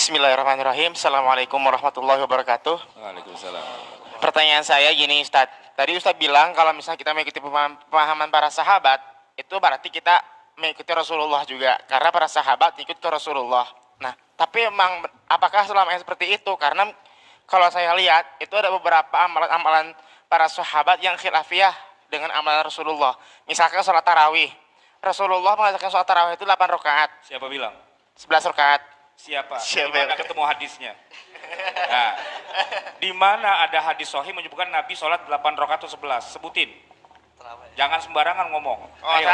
Bismillahirrahmanirrahim. Assalamualaikum warahmatullahi wabarakatuh. Waalaikumsalam. Pertanyaan saya gini, Ustadz. Tadi Ustadz bilang kalau misalnya kita mengikuti pemahaman para sahabat, itu berarti kita mengikuti Rasulullah juga. Karena para sahabat ikut ke Rasulullah. Nah, tapi emang apakah selama seperti itu? Karena kalau saya lihat, itu ada beberapa amalan-amalan para sahabat yang khilafiyah dengan amalan Rasulullah. Misalkan sholat tarawih. Rasulullah mengatakan sholat tarawih itu 8 rakaat. Siapa bilang? 11 rakaat. Siapa? Siapa? Di mana ketemu hadisnya? Nah, di mana ada hadis sahih menyebutkan Nabi sholat 8 rakaat atau 11? Sebutin. Jangan sembarangan ngomong. Oh, Ayo.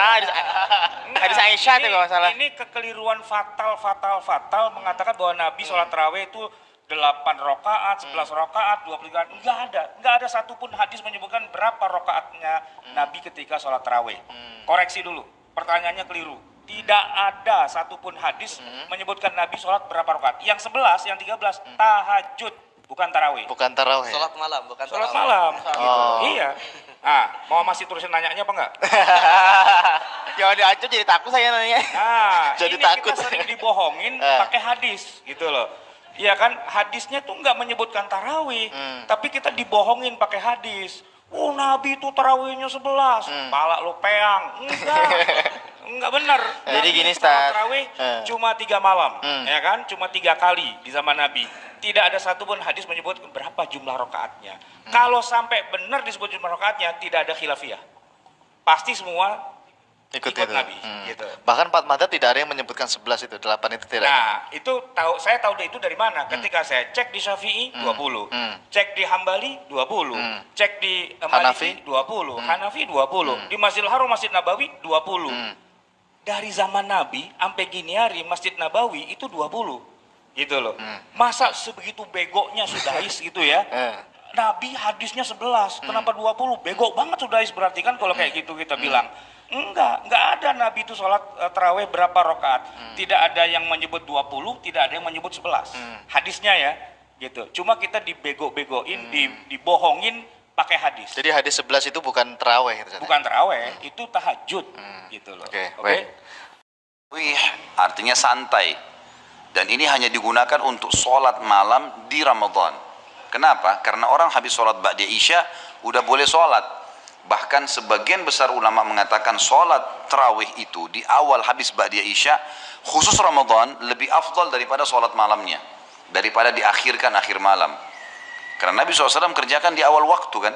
hadis Aisyah itu kalau salah. Ini kekeliruan fatal mengatakan bahwa Nabi sholat tarawih itu 8 rakaat, 11 rakaat, 23. Enggak ada satupun hadis menyebutkan berapa rakaatnya Nabi ketika sholat tarawih. Koreksi dulu, pertanyaannya keliru. Tidak ada satupun hadis menyebutkan Nabi sholat berapa rakaat. Yang 11, yang 13 tahajud, bukan tarawih. Bukan tarawih. Sholat malam, bukan Sholat tarawih. malam. Gitu. Oh. Iya. Mau masih terusin nanyanya apa enggak? Jangan diancam jadi takut saya nanya. Jadi Ini takut. kita sering dibohongin pakai hadis, gitu loh. Iya kan, hadisnya tuh nggak menyebutkan tarawih, tapi kita dibohongin pakai hadis. Oh, Nabi itu tarawihnya 11, pala lo peang. Enggak benar. Jadi Nabi gini, sholat Ustaz. tarawih cuma 3 malam, ya kan? Cuma 3 kali di zaman Nabi. Tidak ada satupun hadis menyebut berapa jumlah rakaatnya. Kalau sampai benar disebut jumlah rakaatnya, tidak ada khilafiyah. Pasti semua Ikut ikut itu. Nabi, gitu. Bahkan 4 madzhab tidak ada yang menyebutkan 11 itu, 8 itu tidak. Nah, itu saya tahu itu dari mana? Ketika saya cek di Syafi'i 20, cek di Hambali 20, cek di Hanafi? Maliki 20, Hanafi 20, di Masjidil Haram, Masjid Nabawi 20. Dari zaman Nabi sampai gini hari Masjid Nabawi itu 20. Gitu loh. Masa sebegitu begonya Sudais gitu ya? Nabi hadisnya 11, kenapa 20? Bego banget Sudais, berarti kan kalau kayak gitu kita bilang. Enggak ada Nabi itu sholat tarawih berapa rakaat. Tidak ada yang menyebut 20, tidak ada yang menyebut 11. Hadisnya ya, gitu. Cuma kita dibego-begoin, dibohongin pakai hadis. Jadi hadis 11 itu bukan tarawih itu. Bukan tarawih, itu tahajud, gitu loh. Oke, Oke? baik. Tarawih artinya santai. Dan ini hanya digunakan untuk sholat malam di Ramadan. Kenapa? Karena orang habis sholat ba'da Isya udah boleh sholat. Bahkan sebagian besar ulama mengatakan sholat tarawih itu di awal habis ba'da Isya, khusus Ramadan, lebih afdal daripada sholat malamnya, daripada diakhirkan akhir malam. Karena Nabi SAW kerjakan di awal waktu kan.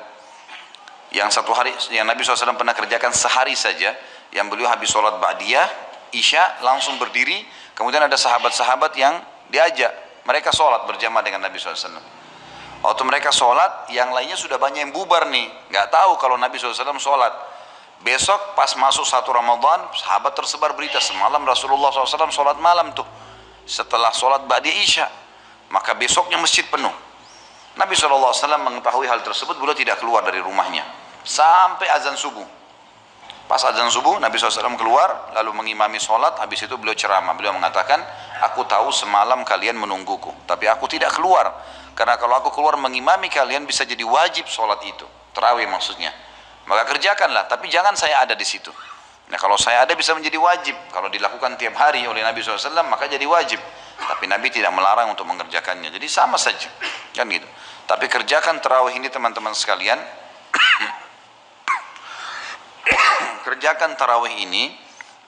Yang satu hari yang Nabi SAW pernah kerjakan sehari saja, yang beliau habis sholat ba'diyah Isya langsung berdiri, kemudian ada sahabat-sahabat yang diajak, mereka sholat berjamaah dengan Nabi SAW. Waktu mereka sholat, yang lainnya sudah banyak yang bubar nih, nggak tahu kalau Nabi SAW sholat. Besok pas masuk 1 Ramadan, sahabat tersebar berita semalam Rasulullah SAW sholat malam tuh setelah sholat ba'da Isya, maka besoknya masjid penuh. Nabi SAW mengetahui hal tersebut, beliau tidak keluar dari rumahnya sampai azan subuh. Pas azan subuh, Nabi SAW keluar lalu mengimami sholat. Habis itu beliau ceramah, beliau mengatakan, aku tahu semalam kalian menungguku, tapi aku tidak keluar karena kalau aku keluar mengimami kalian bisa jadi wajib sholat itu, tarawih maksudnya. Maka kerjakanlah, tapi jangan saya ada di situ. Nah, kalau saya ada bisa menjadi wajib. Kalau dilakukan tiap hari oleh Nabi SAW maka jadi wajib. Tapi Nabi tidak melarang untuk mengerjakannya. Jadi sama saja, kan gitu. Tapi kerjakan tarawih ini teman-teman sekalian. Kerjakan tarawih ini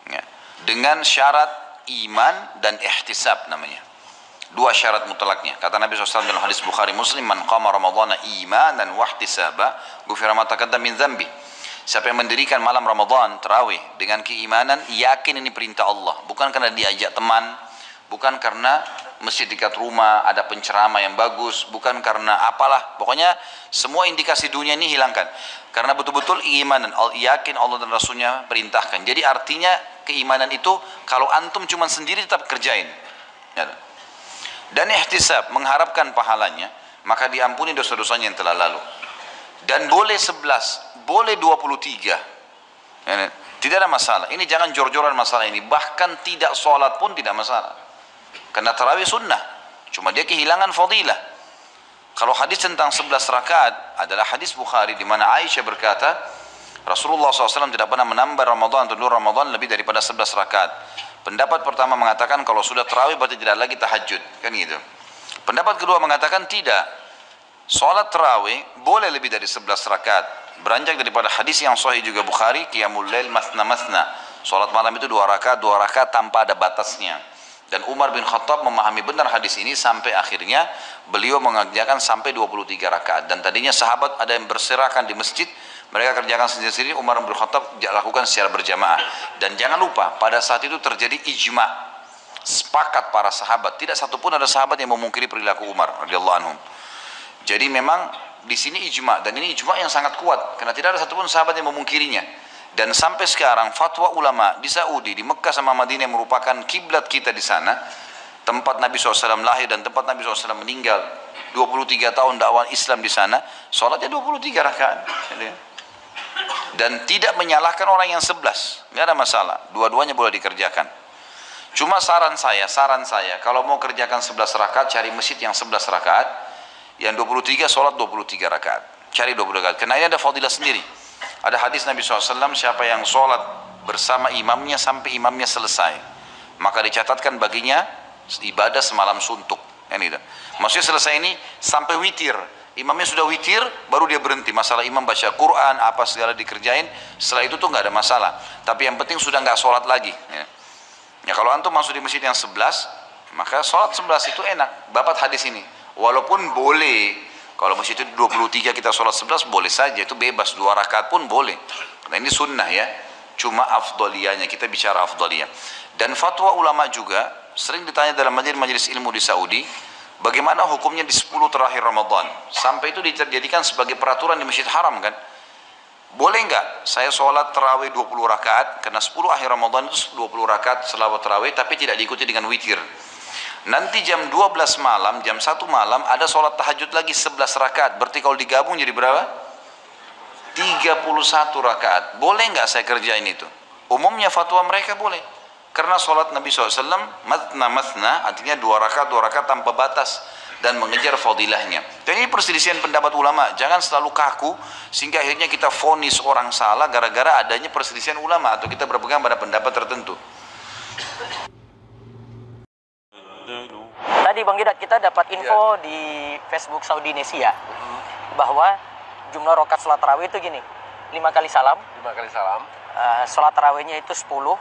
ya, dengan syarat iman dan ihtisab namanya. 2 syarat mutlaknya. Kata Nabi SAW dalam hadis Bukhari Muslim, man qama ramadhana imanan wa ihtisaba ghufira ma taqaddama min dzambi. Siapa yang mendirikan malam Ramadan tarawih dengan keimanan, yakin ini perintah Allah, bukan karena diajak teman, bukan karena masjid dekat rumah ada penceramah yang bagus, bukan karena apalah, pokoknya semua indikasi dunia ini hilangkan. Karena betul-betul keimanan, yakin Allah dan Rasulnya perintahkan. Jadi artinya keimanan itu kalau antum cuma sendiri tetap kerjain. Ya. Dan ihtisab, mengharapkan pahalanya, maka diampuni dosa-dosanya yang telah lalu. Dan boleh 11, boleh 23. Ya, tidak ada masalah. Ini jangan jor-joran masalah ini. Bahkan tidak sholat pun tidak masalah. Karena tarawih sunnah, cuma dia kehilangan fadilah. Kalau hadis tentang 11 rakaat adalah hadis Bukhari di mana Aisyah berkata, Rasulullah SAW tidak pernah menambah Ramadan atau luar Ramadan lebih daripada 11 rakaat. Pendapat pertama mengatakan kalau sudah tarawih berarti tidak lagi tahajud, kan gitu. Pendapat kedua mengatakan tidak. Salat tarawih boleh lebih dari 11 rakaat. Beranjak daripada hadis yang sahih juga Bukhari, qiyamul lail masna masna. Salat malam itu 2 rakaat tanpa ada batasnya. Dan Umar bin Khattab memahami benar hadis ini sampai akhirnya beliau mengerjakan sampai 23 rakaat. Dan tadinya sahabat ada yang berserakan di masjid, mereka kerjakan sendiri-sendiri, Umar bin Khattab lakukan secara berjamaah. Dan jangan lupa, pada saat itu terjadi ijma, sepakat para sahabat, tidak satupun ada sahabat yang memungkiri perilaku Umar radhiyallahu anhum. Jadi memang di sini ijma, dan ini ijma yang sangat kuat karena tidak ada satupun sahabat yang memungkirinya. Dan sampai sekarang fatwa ulama di Saudi, di Mekah sama Madinah yang merupakan kiblat kita di sana, tempat Nabi SAW lahir dan tempat Nabi SAW meninggal, 23 tahun dakwah Islam di sana, sholatnya 23 rakaat. Dan tidak menyalahkan orang yang 11, nggak ada masalah, dua-duanya boleh dikerjakan. Cuma saran saya, kalau mau kerjakan 11 rakaat, cari masjid yang 11 rakaat, yang 23 sholat 23 rakaat, cari 20 rakaat, karena ini ada fadilah sendiri. Ada hadis Nabi SAW, siapa yang sholat bersama imamnya sampai imamnya selesai, maka dicatatkan baginya ibadah semalam suntuk. Maksudnya selesai ini sampai witir, imamnya sudah witir, baru dia berhenti. Masalah imam baca Quran, apa segala dikerjain, setelah itu tuh nggak ada masalah. Tapi yang penting sudah nggak sholat lagi. Ya kalau antum masuk di masjid yang 11, maka sholat 11 itu enak. Dapat hadis ini. Walaupun boleh, kalau masjid itu 23 kita sholat 11 boleh saja, itu bebas, 2 rakaat pun boleh. Karena ini sunnah ya. Cuma afdaliyahnya, kita bicara afdaliyah. Dan fatwa ulama juga sering ditanya dalam majelis ilmu di Saudi, bagaimana hukumnya di 10 terakhir Ramadan? Sampai itu dijadikan sebagai peraturan di Masjid Haram kan? Boleh nggak saya sholat tarawih 20 rakaat, karena 10 akhir Ramadan itu 20 rakaat selawat tarawih, tapi tidak diikuti dengan witir. Nanti jam 12 malam, jam 1 malam ada sholat tahajud lagi 11 rakaat. Berarti kalau digabung jadi berapa? 31 rakaat. Boleh nggak saya kerjain itu? Umumnya fatwa mereka boleh. Karena sholat Nabi SAW matna, artinya 2 rakaat tanpa batas dan mengejar fadilahnya. Dan ini perselisihan pendapat ulama. Jangan selalu kaku sehingga akhirnya kita vonis orang salah gara-gara adanya perselisihan ulama atau kita berpegang pada pendapat tertentu. Tadi Bang Didat, kita dapat info di Facebook Saudi Indonesia bahwa jumlah rakaat sholat tarawih itu gini, 5 kali salam. 5 kali salam. Sholat tarawihnya itu 10.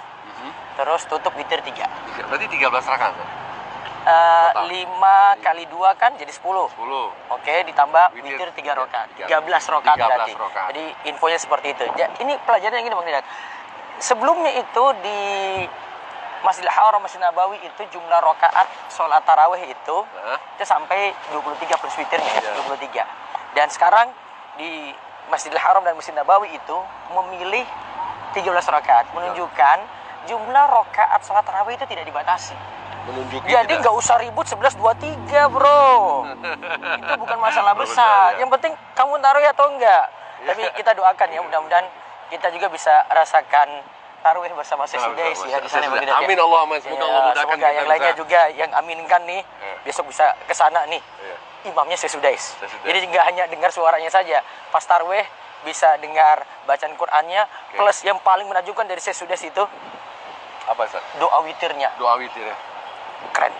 Terus tutup witir 3. Berarti 13 rakaat. 5 kali 2 kan jadi 10. 10. Oke, ditambah witir 3 rakaat. 13 rakaat berarti. Rakaat. Jadi infonya seperti itu. Ini pelajarannya gini Bang Didat. Sebelumnya itu di Masjidil Haram, Masjid Nabawi itu jumlah rakaat sholat tarawih itu sampai 23 plus witirnya, 23. Dan sekarang di Masjidil Haram dan Masjid Nabawi itu memilih 13 rakaat, menunjukkan jumlah rakaat sholat tarawih itu tidak dibatasi. Jadi nggak usah ribut 11, 23 bro. Itu bukan masalah besar. Yang penting kamu taruh atau enggak. Tapi kita doakan ya, mudah-mudahan kita juga bisa rasakan tarawih bersama sesudais ya di sana. Amin Allahumma, semoga Allah mudahkan. Semoga yang lainnya juga yang aminkan nih besok bisa ke sana nih. Imamnya sesudais. Jadi nggak hanya dengar suaranya saja. Pas tarawih bisa dengar bacaan Qur'annya, plus yang paling menakjubkan dari sesudais itu apa Ustaz? doa witirnya. Doa witir ya. Keren.